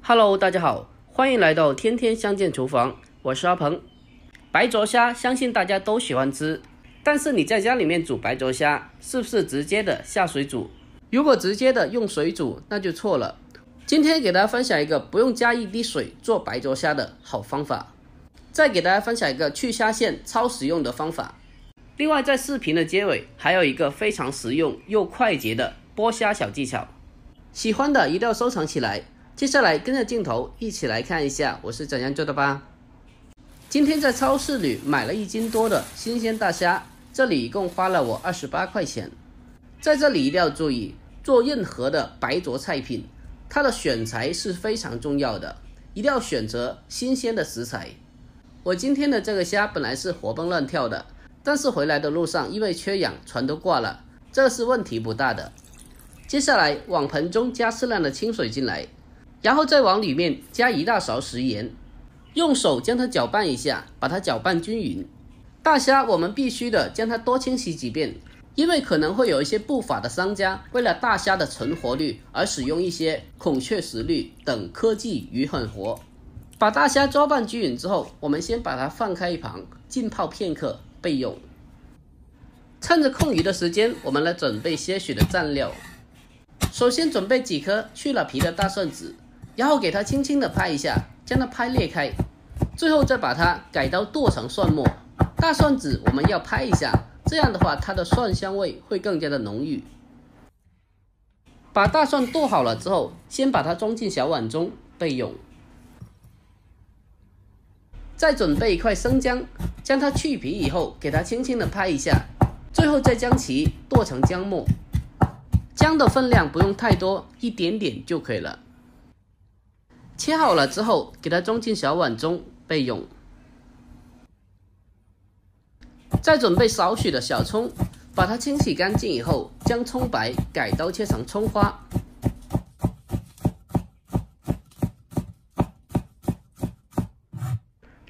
Hello， 大家好，欢迎来到天天相见厨房，我是阿鹏。白灼虾相信大家都喜欢吃，但是你在家里面煮白灼虾，是不是直接的下水煮？如果直接的用水煮，那就错了。今天给大家分享一个不用加一滴水做白灼虾的好方法，再给大家分享一个去虾线超实用的方法。另外在视频的结尾还有一个非常实用又快捷的剥虾小技巧，喜欢的一定要收藏起来。接下来跟着镜头一起来看一下我是怎样做的吧。今天在超市里买了1斤多的新鲜大虾，这里一共花了我28块钱。在这里一定要注意，做任何的白灼菜品，它的选材是非常重要的，一定要选择新鲜的食材。我今天的这个虾本来是活蹦乱跳的，但是回来的路上因为缺氧船都挂了，这是问题不大的。接下来往盆中加适量的清水进来，然后再往里面加1大勺食盐，用手将它搅拌一下，把它搅拌均匀。大虾我们必须的将它多清洗几遍，因为可能会有一些不法的商家为了大虾的存活率而使用一些孔雀石绿等科技与狠活。把大虾搅拌均匀之后，我们先把它放开一旁，浸泡片刻备用。趁着空余的时间，我们来准备些许的蘸料。首先准备几颗去了皮的大蒜子，然后给它轻轻的拍一下，将它拍裂开，最后再把它改刀剁成蒜末。大蒜子我们要拍一下，这样的话它的蒜香味会更加的浓郁。把大蒜剁好了之后，先把它装进小碗中备用。再准备一块生姜，将它去皮以后给它轻轻的拍一下，最后再将其剁成姜末。姜的分量不用太多，一点点就可以了。切好了之后，给它装进小碗中备用。再准备少许的小葱，把它清洗干净以后，将葱白改刀切成葱花。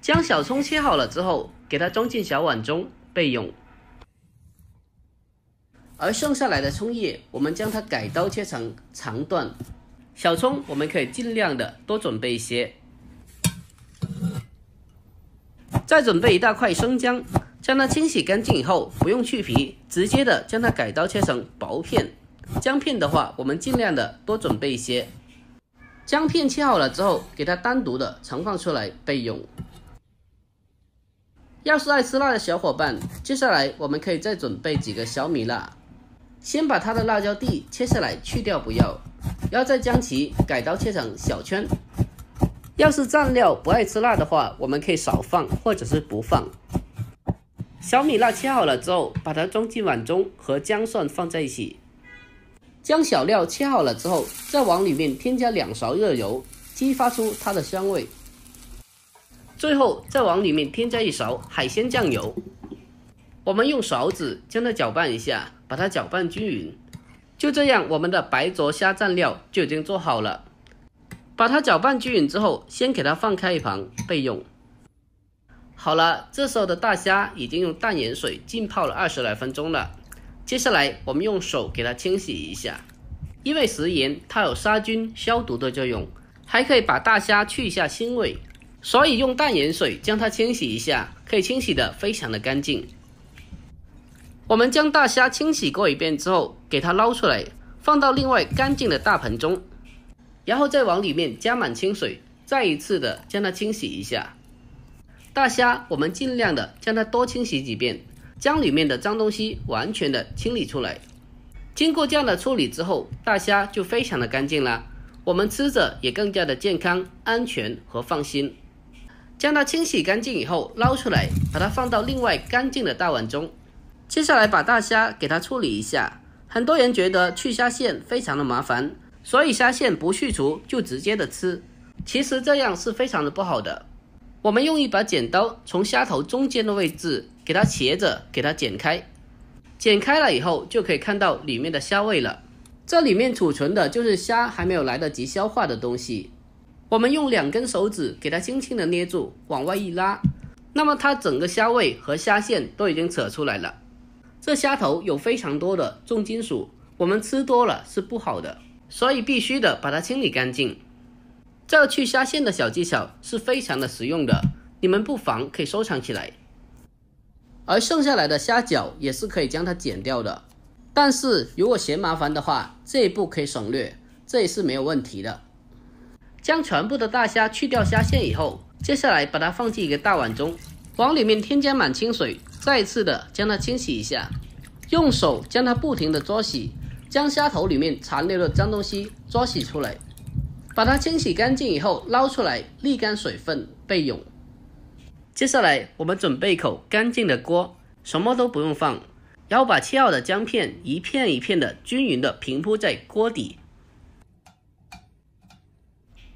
将小葱切好了之后，给它装进小碗中备用。而剩下来的葱叶，我们将它改刀切成长段。小葱我们可以尽量的多准备一些。再准备1大块生姜，将它清洗干净以后，不用去皮，直接的将它改刀切成薄片。姜片的话，我们尽量的多准备一些。姜片切好了之后，给它单独的盛放出来备用。要是爱吃辣的小伙伴，接下来我们可以再准备几个小米辣。先把它的辣椒蒂切下来去掉不要，然后再将其改刀切成小圈。要是蘸料不爱吃辣的话，我们可以少放或者是不放。小米辣切好了之后，把它装进碗中，和姜蒜放在一起。将小料切好了之后，再往里面添加2勺热油，激发出它的香味。最后再往里面添加1勺海鲜酱油。我们用勺子将它搅拌一下，把它搅拌均匀。就这样，我们的白灼虾蘸料就已经做好了。把它搅拌均匀之后，先给它放开一旁备用。好了，这时候的大虾已经用淡盐水浸泡了20来分钟了。接下来我们用手给它清洗一下，因为食盐它有杀菌消毒的作用，还可以把大虾去一下腥味，所以用淡盐水将它清洗一下，可以清洗得非常的干净。我们将大虾清洗过一遍之后，给它捞出来，放到另外干净的大盆中，然后再往里面加满清水，再一次的将它清洗一下。大虾我们尽量的将它多清洗几遍，将里面的脏东西完全的清理出来。经过这样的处理之后，大虾就非常的干净了，我们吃着也更加的健康、安全和放心。将它清洗干净以后捞出来，把它放到另外干净的大碗中。接下来把大虾给它处理一下。很多人觉得去虾线非常的麻烦，所以虾线不去除就直接的吃，其实这样是非常的不好的。我们用一把剪刀从虾头中间的位置给它斜着给它剪开，剪开了以后就可以看到里面的虾味了。这里面储存的就是虾还没有来得及消化的东西。我们用2根手指给它轻轻的捏住，往外一拉，那么它整个虾味和虾线都已经扯出来了。这虾头有非常多的重金属，我们吃多了是不好的，所以必须的把它清理干净。这个去虾线的小技巧是非常的实用的，你们不妨可以收藏起来。而剩下来的虾脚也是可以将它剪掉的，但是如果嫌麻烦的话，这一步可以省略，这也是没有问题的。将全部的大虾去掉虾线以后，接下来把它放进一个大碗中，往里面添加满清水，再一次的将它清洗一下，用手将它不停的捉洗，将虾头里面残留的脏东西捉洗出来。把它清洗干净以后捞出来，沥干水分备用。接下来我们准备一口干净的锅，什么都不用放，然后把切好的姜片一片一片的均匀的平铺在锅底，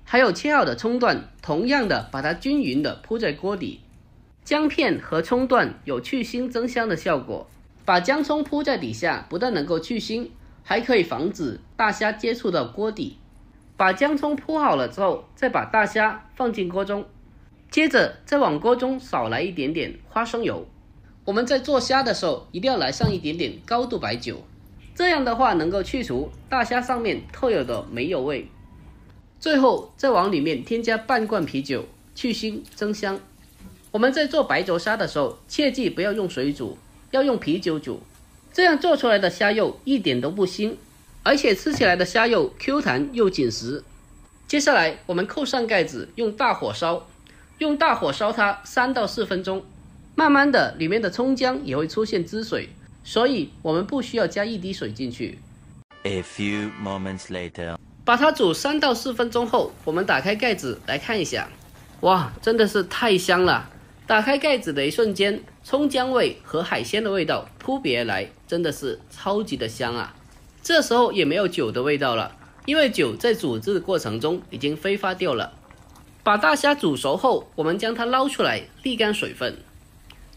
还有切好的葱段，同样的把它均匀的铺在锅底。姜片和葱段有去腥增香的效果，把姜葱铺在底下，不但能够去腥，还可以防止大虾接触到锅底。把姜葱铺好了之后，再把大虾放进锅中，接着再往锅中少来一点点花生油。我们在做虾的时候一定要来上一点点高度白酒，这样的话能够去除大虾上面特有的煤油味。最后再往里面添加半罐啤酒，去腥增香。我们在做白灼虾的时候，切记不要用水煮，要用啤酒煮，这样做出来的虾肉一点都不腥，而且吃起来的虾肉 Q 弹又紧实。接下来我们扣上盖子，用大火烧它3到4分钟，慢慢的里面的葱姜也会出现汁水，所以我们不需要加一滴水进去。 A few moments later， 把它煮3到4分钟后，我们打开盖子来看一下，哇，真的是太香了！打开盖子的一瞬间，葱姜味和海鲜的味道扑鼻而来，真的是超级的香啊！这时候也没有酒的味道了，因为酒在煮制的过程中已经挥发掉了。把大虾煮熟后，我们将它捞出来沥干水分，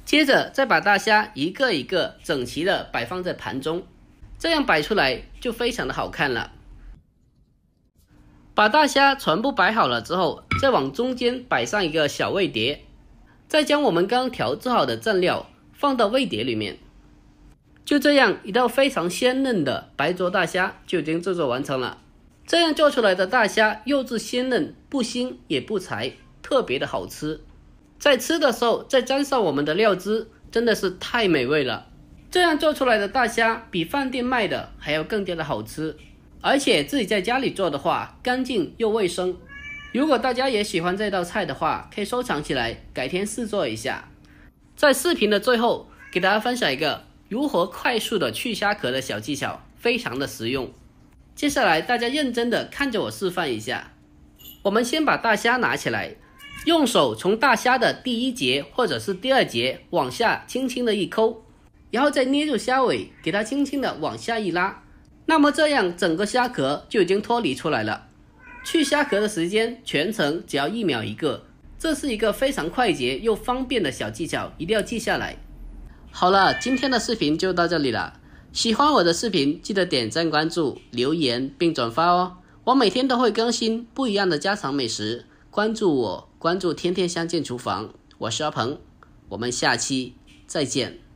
接着再把大虾一个一个整齐的摆放在盘中，这样摆出来就非常的好看了。把大虾全部摆好了之后，再往中间摆上一个小味碟，再将我们刚刚调制好的蘸料放到味碟里面。就这样，一道非常鲜嫩的白灼大虾就已经制作完成了。这样做出来的大虾肉质鲜嫩，不腥也不柴，特别的好吃。在吃的时候再沾上我们的料汁，真的是太美味了。这样做出来的大虾比饭店卖的还要更加的好吃，而且自己在家里做的话，干净又卫生。如果大家也喜欢这道菜的话，可以收藏起来，改天试做一下。在视频的最后，给大家分享一个如何快速的去虾壳的小技巧，非常的实用。接下来大家认真的看着我示范一下。我们先把大虾拿起来，用手从大虾的第一节或者是第二节往下轻轻的一抠，然后再捏住虾尾，给它轻轻的往下一拉，那么这样整个虾壳就已经脱离出来了。去虾壳的时间全程只要1秒一个，这是一个非常快捷又方便的小技巧，一定要记下来。好了，今天的视频就到这里了。喜欢我的视频，记得点赞、关注、留言并转发哦。我每天都会更新不一样的家常美食，关注我，关注天天相见厨房，我是阿鹏，我们下期再见。